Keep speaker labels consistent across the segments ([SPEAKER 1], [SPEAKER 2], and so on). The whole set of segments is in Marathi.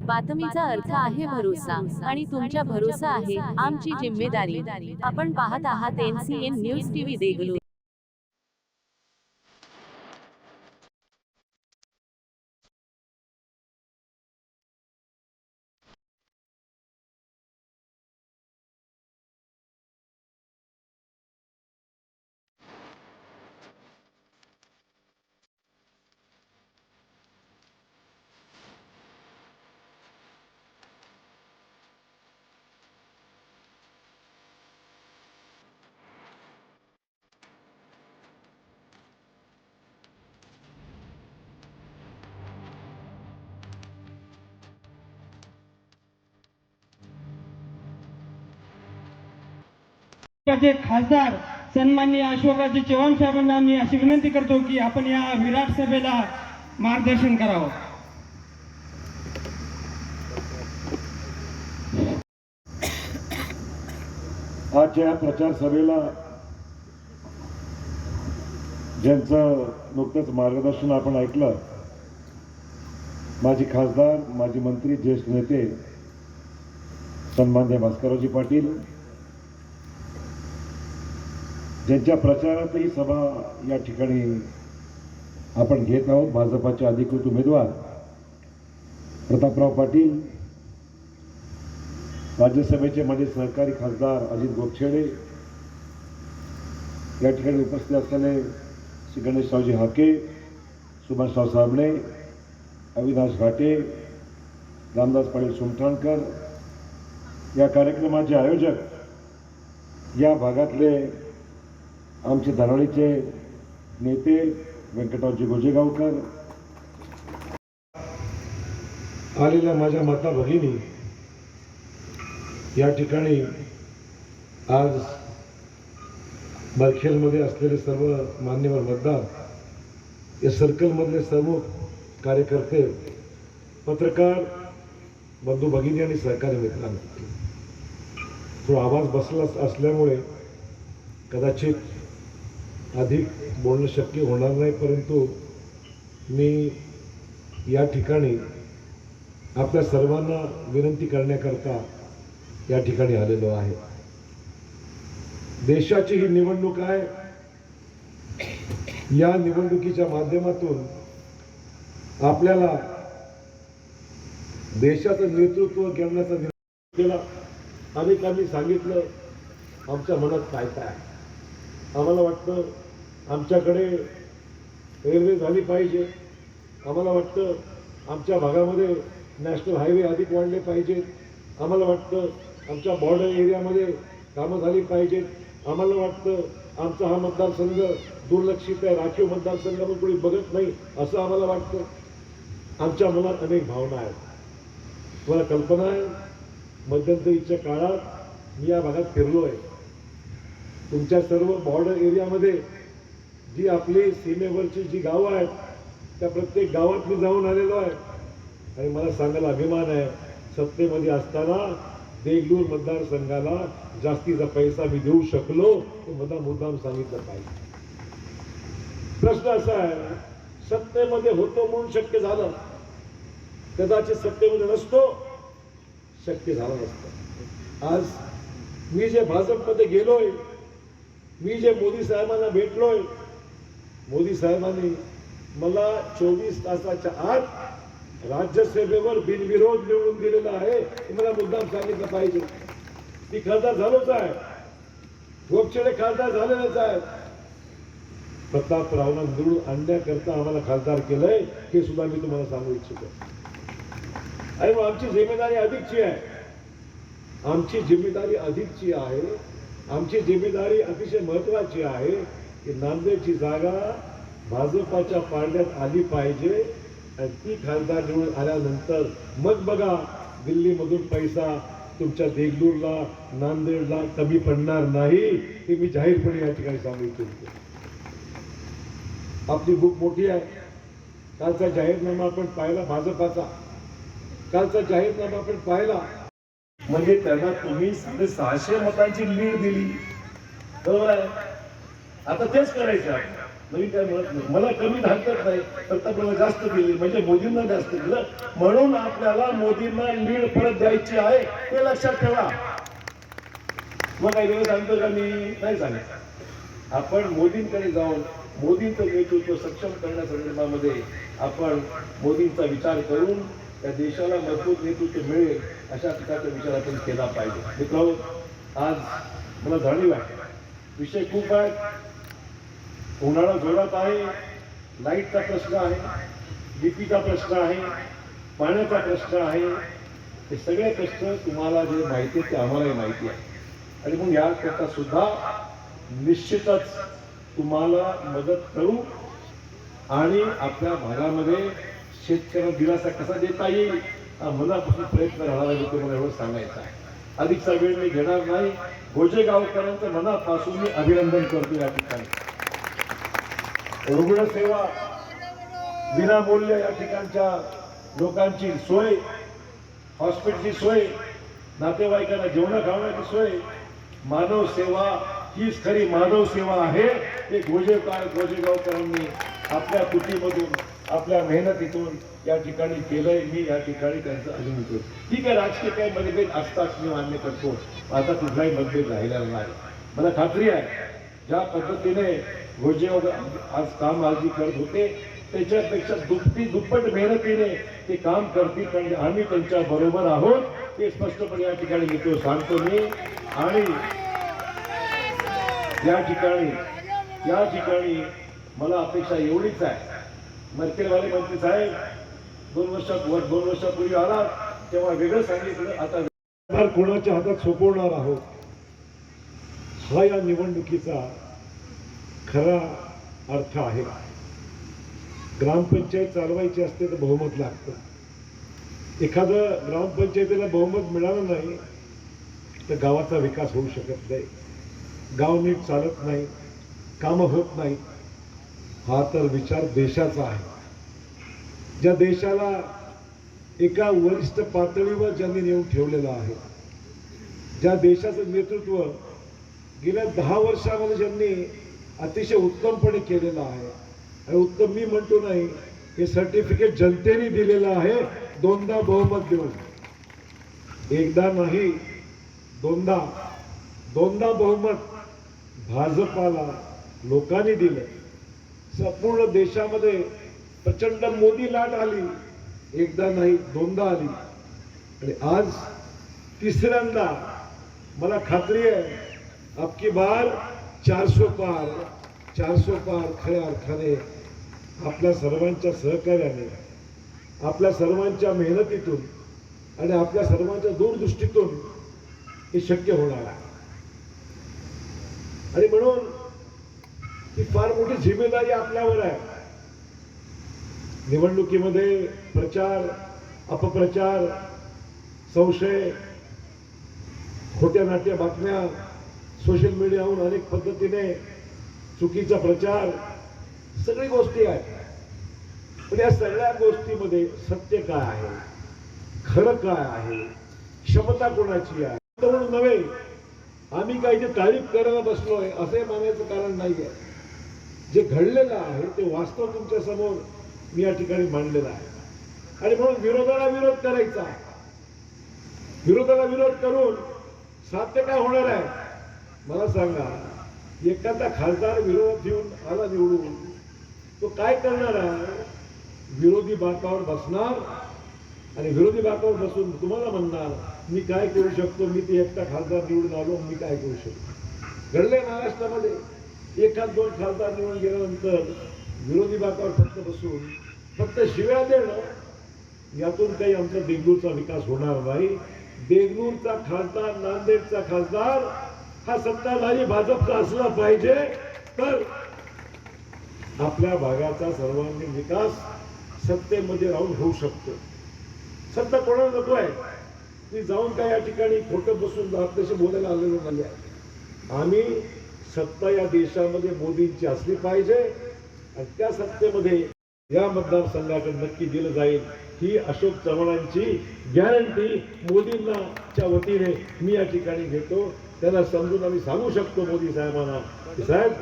[SPEAKER 1] बातमीचा अर्थ आहे भरोसा आणि तुमच्या भरोसा आहे आमची जिम्मेदारी। आपण पाहत आहात NCN न्यूज टीव्ही देगलूर।
[SPEAKER 2] खासदार सन्माननीय अशोकराजे चव्हाण साहेबांना मी अशी विनंती करतो की आपण या विराट सभेला मार्गदर्शन करावं।
[SPEAKER 3] आजच्या प्रचार सभेला ज्यांचं नुकतंच मार्गदर्शन आपण ऐकलं, माजी खासदार, माजी मंत्री, ज्येष्ठ नेते सन्माननीय भास्कररावजी पाटील, ज्यांच्या प्रचारात ही सभा या ठिकाणी आपण घेत आहोत, भाजपाचे अधिकृत उमेदवार प्रतापराव पाटील, राज्यसभेचे माझे सहकारी खासदार अजित गोपछेडे, या ठिकाणी उपस्थित असलेले श्री गणेशरावजी हाके, सुभाषराव साबणे, अविनाश घाटे, रामदास पाटील सुमठाणकर, या कार्यक्रमाचे आयोजक या भागातले आमचे धराळीचे नेते व्यंकटरावजी गोजेगावकर, आलेल्या माझ्या माता भगिनी, या ठिकाणी आज बरखेलमध्ये असलेले सर्व मान्यवर मतदार, या सर्कलमधले सर्व कार्यकर्ते, पत्रकार बंधू भगिनी आणि सहकारी मित्रांनो, थोडा आवाज बसला असल्यामुळे कदाचित अधिक बोलणं शक्य होणार नाही, परंतु मी या ठिकाणी आपल्या सर्वांना विनंती करण्याकरता या ठिकाणी आलेलो आहे। देशाची ही निवडणूक आहे। या निवडणुकीच्या माध्यमातून आपल्याला देशाचं नेतृत्व करण्याचा निर्णय केला। अनेकांनी सांगितलं आमच्या मनात काय काय, आम्हाला वाटतं आमच्याकडे रेल्वे झाली पाहिजे, आम्हाला वाटतं आमच्या भागामध्ये नॅशनल हायवे अधिक वाढले पाहिजेत, आम्हाला वाटतं आमच्या बॉर्डर एरियामध्ये कामं झाली पाहिजेत, आम्हाला वाटतं आमचा हा मतदारसंघ दुर्लक्षित आहे, राखीव मतदारसंघ म्हणून कोणी बघत नाही असं आम्हाला वाटतं। आमच्या मनात अनेक भावना आहेत। मला कल्पना आहे मध्यंतरीच्या काळात मी या भागात फिरलो आहे। तुमच्या सर्व बॉर्डर एरियामध्ये जी आपली सीमेवरची जी गावं आहेत त्या प्रत्येक गावात मी जाऊन आलेलो आहे आणि मला सांगायला अभिमान आहे, सत्तेमध्ये असताना देगलूर मतदारसंघाला जास्तीचा पैसा मी देऊ शकलो तो मला मुद्दाम सांगितलं पाहिजे। प्रश्न असा आहे, सत्तेमध्ये होतो म्हणून शक्य झालं, कदाचित सत्तेमध्ये नसतो शक्य झालं नसतं। आज मी जे भाजपमध्ये गेलोय, मी जे मोदी साहेबांना भेटलोय, मोदी साहेबांनी मला 24 तासाच्या आत राज्यसभेवर बिनविरोध निवडून दिलेला आहे, मला मुद्दाम सांगितलं पाहिजे। ती खासदार झालोच आहे, गोपछेडे खासदार झालेलेच आहेत, प्रतापरावला निवडून आणण्याकरता आम्हाला खासदार केलंय हे सुद्धा मी तुम्हाला सांगू इच्छितो। आणि मग आमची जिम्मेदारी अधिकची आहे, आमची जिम्मेदारी अधिकची आहे, आमची जिम्मेदारी अतिशय महत्वाची आहे की नांदेडची जागा भाजपाच्या पारड्यात आली पाहिजे आणि ती खासदार निवडून आल्यानंतर मग बघा दिल्लीमधून पैसा तुमच्या देगलूरला, नांदेडला कमी पडणार नाही हे मी जाहीरपणे या ठिकाणी सांगू इच्छितो। आपली भूक मोठी आहे। कालचा जाहीरनामा आपण पाहिला भाजपाचा, कालचा जाहीरनामा आपण पाहिला, म्हणजे त्यांना तुम्ही 650 मतांची लीड दिली, बरोबर आहे। आता तेच करायचं आहे, नवीन काय म्हणत नाही. मला कमी धाकत नाही, प्रतापला जास्त दिली म्हणजे मोदींना जास्त दिलं, म्हणून आपल्याला मोदींना लीड परत द्यायची आहे हे लक्षात ठेवा. मग काही वेळ सांगतो का मी? नाही सांगत. आपण मोदींकडे जाऊन मोदींचं नेतृत्व सक्षम करण्यासंदर्भामध्ये आपण मोदींचा विचार करून त्या देशाला मजबूत नेतृत्व मिळेल अशा प्रकारचा विचार आपण केला पाहिजे. मित्रांनो, आज मला जाणीव आहे विषय खूप आहे. उन्हाळा जोरात आहे, लाईटचा प्रश्न आहे, बीपीचा प्रश्न आहे, पाण्याचा प्रश्न आहे. हे सगळे प्रश्न तुम्हाला जे माहिती आहे ते आम्हालाही माहिती आहे. आणि मग याकरता सुद्धा निश्चितच तुम्हाला मदत करू आणि आपल्या भागामध्ये शेतकऱ्यांना दिलासा कसा देता येईल हा मनापासून प्रयत्न राहणार आहे. तुम्हाला एवढं सांगायचं आहे. अधिकचा वेळ मी घेणार नाही. गोजेगावकरांचं मनापासून मी अभिनंदन करतो. या ठिकाणी रुग्णसेवा विनामूल्य, या ठिकाणच्या लोकांची सोय, हॉस्पिटलची सोय, नातेवाईकांना जेवण खावण्याची सोय, मानव सेवा हीच खरी मानव सेवा आहे. हे गोजेगावकरांनी आपल्या कृतीमधून आपल्या मेहनतीतून या ठिकाणी केलंय. मी या ठिकाणी त्यांचं अभिनंदन करतो. ठीक आहे, राजकीय काही मतभेद असतात, मी मान्य करतो. आता कुठलाही मतभेद राहिलेला नाही. मला खात्री आहे ज्या पद्धतीने गोजेगाव आज काम आजी करत होते त्याच्यापेक्षा दुप्पट मेहनतीने ते काम करतील, कारण आम्ही त्यांच्या बरोबर आहोत ते स्पष्टपणे या ठिकाणी मी सांगतो मी. आणि या ठिकाणी मला अपेक्षा एवढीच आहे. मर्केलवाले मंत्री साहेब 2 वर्षापूर्वी आला तेव्हा वेगळं सांगितलं, आता कोणाच्या हातात सोपवणार आहोत हा या निवडणुकीचा खरा अर्थ आहे. ग्रामपंचायत चालवायची असते तर बहुमत लागतं. एखादं ग्रामपंचायतीला बहुमत मिळालं नाही तर गावाचा विकास होऊ शकत नाही, गाव नीट चालत नाही, कामं होत नाही. हा तर विचार देशाचा आहे. ज्या देशाला एका वरिष्ठ पातळीवर ज्यांनी नेऊन ठेवलेलं आहे, ज्या देशाचं नेतृत्व गेल्या 10 वर्षामध्ये ज्यांनी अतिशय उत्तमपणे केलेलं आहे, आणि उत्तम मी म्हणतो नाही, हे सर्टिफिकेट जनतेने दिलेलं आहे 2दा बहुमत देऊन. एकदा नाही, 2दा बहुमत भाजपाला लोकांनी दिलं. संपूर्ण देशामध्ये प्रचंड मोदी लाट आली, एकदा नाही 2दा आली. आणि आज 3ऱ्यांदा मला खात्री आहे अबकी बार 400 पार खऱ्या अर्थाने आपल्या सर्वांच्या सहकार्याने, आपल्या सर्वांच्या मेहनतीतून आणि आपल्या सर्वांच्या दूरदृष्टीतून हे शक्य होणार आहे. आणि म्हणून ही फार मोठी जिम्मेदारी आपल्यावर आहे. निवडणुकीमध्ये प्रचार, अपप्रचार, संशय, खोट्या नाट्या बातम्या, सोशल मीडियावरून अनेक पद्धतीने चुकीचा प्रचार, सगळी गोष्टी आहेत. पण या सगळ्या गोष्टीमध्ये सत्य काय आहे, खरं काय आहे, क्षमता कोणाची आहे म्हणून नव्हे, आम्ही काही ते तारीफ करायला बसलोय असे मानायचं कारण नाहीये. जे घडलेलं आहे ते वास्तव तुमच्या समोर मी या ठिकाणी मांडलेलं आहे. आणि म्हणून विरोधाला विरोध करायचा, विरोधाला विरोध करून साध्य काय होणार आहे मला सांगा. एखादा खासदार विरोध घेऊन आला निवडून, तो काय करणार आहे? विरोधी बाकावर बसणार आणि विरोधी बाकावर बसून तुम्हाला म्हणणार मी काय करू शकतो, मी ते एकटा खासदार निवडून आलो, मी काय करू शकतो. घडले महाराष्ट्रामध्ये 1-2 खासदार निवडून गेल्यानंतर विरोधी बाकावर फक्त बसून फक्त शिव्या देणं, यातून काही आमचा देगलूरचा विकास होणार नाही. देगलूरचा खासदार, नांदेडचा खासदार हा सत्ताधारी भाजपचा असला पाहिजे, तर आपल्या भागाचा सर्वांगीण विकास सत्तेमध्ये राहून होऊ शकतो. सत्ता कोणाला नको आहे. मी जाऊन काय या ठिकाणी खोटं बसून आपल्याशी बोलायला आलेलो नाही आहे. आम्ही सत्ता या देशामध्ये मोदींची असली पाहिजे आणि त्या सत्तेमध्ये या मतदारसंघाकडे नक्की दिलं जाईल ही अशोक चव्हाणांची गॅरंटी मोदींच्या वतीने मी या ठिकाणी घेतो. त्यांना समजून आम्ही सांगू शकतो मोदी साहेबांना की साहेब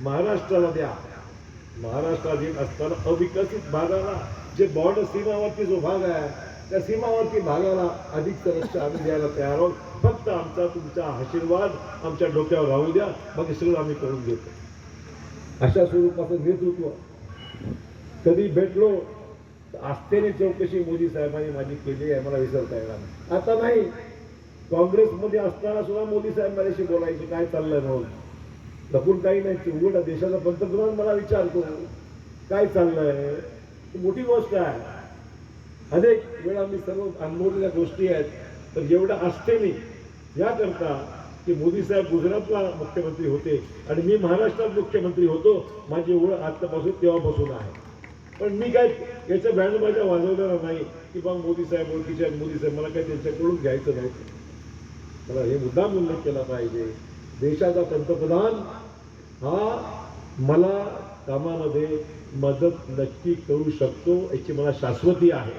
[SPEAKER 3] महाराष्ट्राला द्या, महाराष्ट्रात येत असताना अविकसित भागाला जे बॉर्डर सीमावरती जो भाग आहे त्या सीमावर्ती भागाला अधिक संरक्षण आम्ही द्यायला तयार आहोत. फक्त आमचा तुमचा आशीर्वाद आमच्या डोक्यावर राहू द्या, बाकी सगळं आम्ही करून देतो. अशा स्वरूपाचं नेतृत्व कधी भेटलो आस्थेने चौकशी मोदी साहेबांनी माझी केली आहे, मला विसरता येणार नाही. आता नाही, काँग्रेसमध्ये असताना सुद्धा मोदी साहेब माझ्याशी बोलायचे, काय चाललंय म्हणून. लपून काही नाही, उघड देशाचा पंतप्रधान मला विचारतो काय चाललंय, मोठी गोष्ट आहे. अनेक वेळा मी सर्व अनुभवलेल्या गोष्टी आहेत. तर एवढ्या आस्थेने याकरता की मोदी साहेब गुजरातला मुख्यमंत्री होते आणि मी महाराष्ट्रात मुख्यमंत्री होतो, माझी ओळख आतापासून तेव्हापासून आहे. पण मी काय याच्या बँडबाजा वाजवलेला नाही की बा मोदी साहेब ओळखीचे आहेत, मोदी साहेब, मला काय त्यांच्याकडून घ्यायचं नव्हतं. मला हे मुद्दाम उल्लेख केला पाहिजे, देशाचा पंतप्रधान हा मला कामामध्ये मदत नक्की करू शकतो याची मला शाश्वती आहे.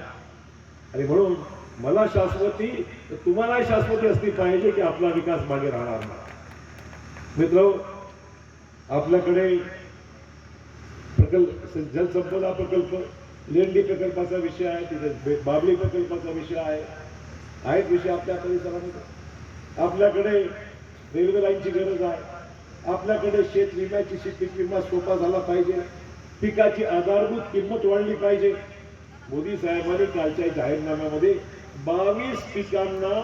[SPEAKER 3] आणि म्हणून मला शाश्वती, तुम्हाला शाश्वती असली पाहिजे की आपला विकास मागे राहणार नाही. मित्र, आपल्याकडे प्रकल्प, जलसंपदा प्रकल्प, लेंडी प्रकल्पाचा विषय आहे, तिथे बाबरी प्रकल्पाचा विषय आहे, आहेत विषय आपल्या परिसरामध्ये. आपल्याकडे रेल्वे लाईनची गरज आहे, आपल्याकडे शेत विम्याची पीक विमा सोपा झाला पाहिजे, पिकाची आधारभूत किंमत वाढली पाहिजे. मोदी साहेबांनी कालच्या जाहीरनाम्यामध्ये 22 पिकांना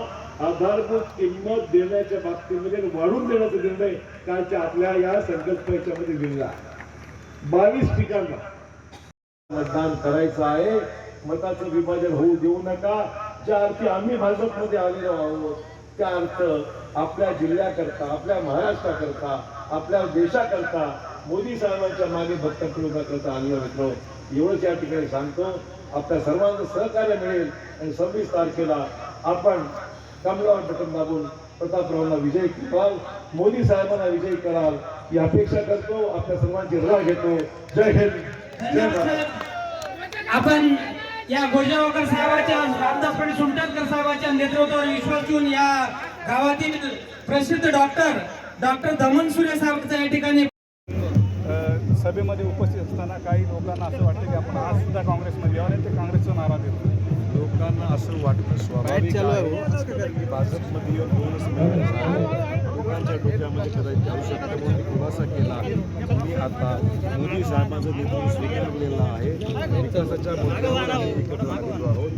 [SPEAKER 3] आधारभूत किंमत देण्याच्या बाबतीमध्ये वाढून देण्याचा निर्णय कालच्या आपल्या या संकल्प याच्यामध्ये दिलेला आहे. 22 पिकांना मतदान करायचं आहे. मताचं विभाजन होऊ देऊ नका. ज्या अर्थी आम्ही भाजपमध्ये आलेलो आहोत त्या अर्थ आपल्या जिल्ह्याकरता, आपल्या महाराष्ट्राकरता, आपल्या देशाकरता, मोदी साहेबांच्या मागे भक्तपुरुषाकरता आलेलो मित्र. एवढंच या ठिकाणी सांगतो. आपल्या सर्वांचं सहकार्य मिळेल आणि 26 तारखेला आपण कमलावर बटन दाबून प्रतापरावांना विजयी कराल, मोदी साहेबांना विजयी कराल ही अपेक्षा करतो. आपल्या सर्वांची रजा घेतो. जय हिंद, जय भारत.
[SPEAKER 2] आपण या गोजगावकर साहेबांच्या, रामदास पंडित सुंटरकर साहेबांच्या नेतृत्वावर विश्वास ठेवून या गावातील प्रसिद्ध डॉक्टर दमन सूर्य साहेबांचा या ठिकाणी
[SPEAKER 4] सभेमध्ये उपस्थित असताना काही लोकांना असं वाटतं की आपण आज सुद्धा काँग्रेसमध्ये यावं आणि ते काँग्रेसचा नारा देतो.
[SPEAKER 3] लोकांना असं वाटतं स्वाभाविक आहे की भाजपमध्ये येऊन दोनच महिने झाले. लोकांच्या डोक्यामध्ये करायची आवश्यकता म्हणून खुलासा केला. मी आता मोदी साहेबांचं नेतृत्व स्वीकारलेलं आहे. विकासाच्या मुद्द्यावर आम्ही एकत्र आलेलो आहोत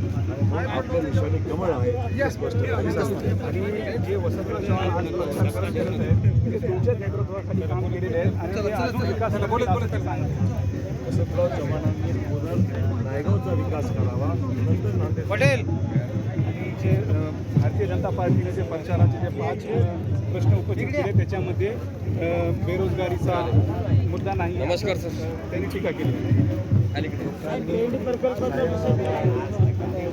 [SPEAKER 3] आणि आपल्या निशाणी कमळ आहे हे स्पष्ट आहे.
[SPEAKER 4] आणि जे वसंतराव चव्हाण आणि प्रचार करत आहेत ते तुमच्या नेतृत्वाखाली काम केलेले आहेत आणि ते अजून विकासाला
[SPEAKER 3] वसंतराव चव्हाणांनी नायगावचा विकास करावा, नंतर नांदेड
[SPEAKER 4] पटेल. आणि जे भारतीय जनता पार्टीने जे प्रचाराचे जे 5 प्रश्न उपस्थित केले त्याच्यामध्ये बेरोजगारीचा मुद्दा नाही. नमस्कार सर. त्यांनी टीका केली.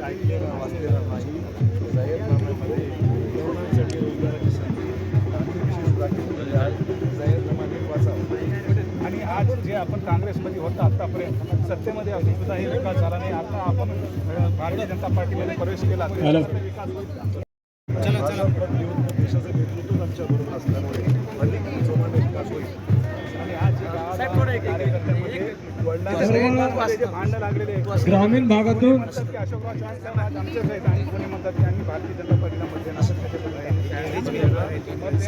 [SPEAKER 3] ऐकलेला वाचलेला नाही. जाहीरनाम्यामध्ये तरुणांसाठी रोजगाराची संधी विशेष दाखवलेली आहे. जाहीरनामा नीट वाचावा.
[SPEAKER 4] आणि आज जे आपण काँग्रेसमध्ये होता आतापर्यंत सत्तेमध्ये असून सुद्धा हे विकास झाला नाही. आता आपण भारतीय जनता पार्टीमध्ये प्रवेश केला
[SPEAKER 3] देशाचं नेतृत्व आमच्या बरोबर असल्यामुळे अधिक जोमाने विकास होईल.
[SPEAKER 4] आणि आज जे कार्यकर्त्यांमध्ये वडिलांचे जे भांडण लागलेले आहेत
[SPEAKER 2] ग्रामीण भागातून
[SPEAKER 4] की अशोकराव चव्हाण साहेब आज आमचेच आहेत आणि कोणी म्हणतात की आम्ही भारतीय जनता पार्टीला मत देणार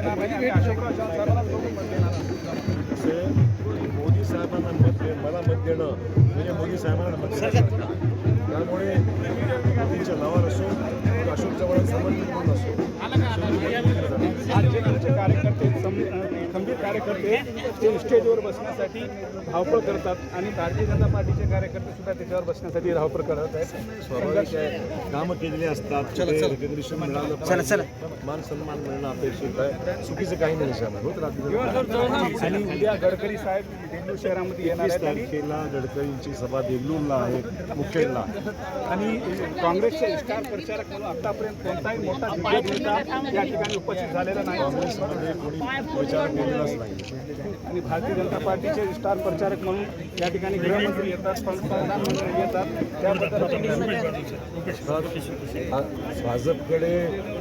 [SPEAKER 4] आणि अशोकराव चव्हाण साहेबांना सोडून मत देणार.
[SPEAKER 3] मोदी साहेबांना मत मला मत देणं म्हणजे मोदी साहेबांना मत देणं. त्यामुळे मोदीच्या नावावर असो, अशोक चव्हाण समर्पित म्हणून असो,
[SPEAKER 4] आज जे तुमचे कार्यकर्ते खंबीर कार्यकर्ते ते स्टेजवर बसण्यासाठी धावपळ करतात आणि भारतीय जनता पार्टीचे कार्यकर्ते सुद्धा त्याच्यावर बसण्यासाठी धावपळ करत आहेत.
[SPEAKER 3] स्वाभाविक आहे. कामं केलेली असतात, रिकग्निशन मिळालं पाहिजे, मान सन्मान मिळणं अपेक्षित आहे. चुकीचं काही नाही शामिल होत राहते.
[SPEAKER 4] आणि उद्या गडकरी साहेब देगलूर शहरामध्ये येणार
[SPEAKER 3] 21
[SPEAKER 4] आहेत
[SPEAKER 3] तारखेला गडकरींची सभा देगलूरला आहे, मुखेडला.
[SPEAKER 4] आणि काँग्रेसचे स्टार प्रचारक म्हणून आतापर्यंत कोणताही मोठा दिग्गज नेता या ठिकाणी उपस्थित झालेला नाही.
[SPEAKER 3] काँग्रेसमध्ये कोणी प्रचार केलेलाच नाही.
[SPEAKER 4] आणि भारतीय जनता पार्टीचे स्टार प्रचारक म्हणून या ठिकाणी गृहमंत्री येतात, प्रधानमंत्री येतात, त्याबद्दल
[SPEAKER 3] भाजपकडे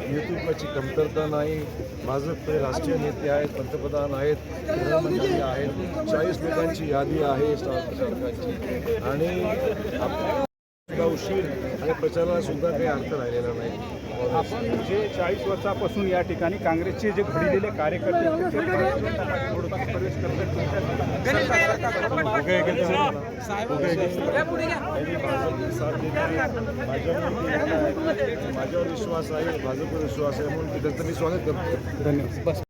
[SPEAKER 3] नेतृत्वाची कमतरता नाही. भाजपकडे राष्ट्रीय नेते आहेत, पंतप्रधान आहेत, गृहमंत्री आहेत, 40 लोकांची यादी आहे स्टार प्रचारकांची आणि उशीर आणि प्रचाराला सुद्धा काही अर्थ राहिलेला नाही.
[SPEAKER 4] आपण जे 40 वर्षापासून या ठिकाणी काँग्रेसचे जे घडलेले कार्यकर्ते होते, ते भारतीय जनता पार्टीकडून प्रवेश करतात.
[SPEAKER 3] माझ्यावर विश्वास आहे, भाजपवर विश्वास आहे, म्हणून त्यांचं मी स्वागत करतो.
[SPEAKER 4] धन्यवाद.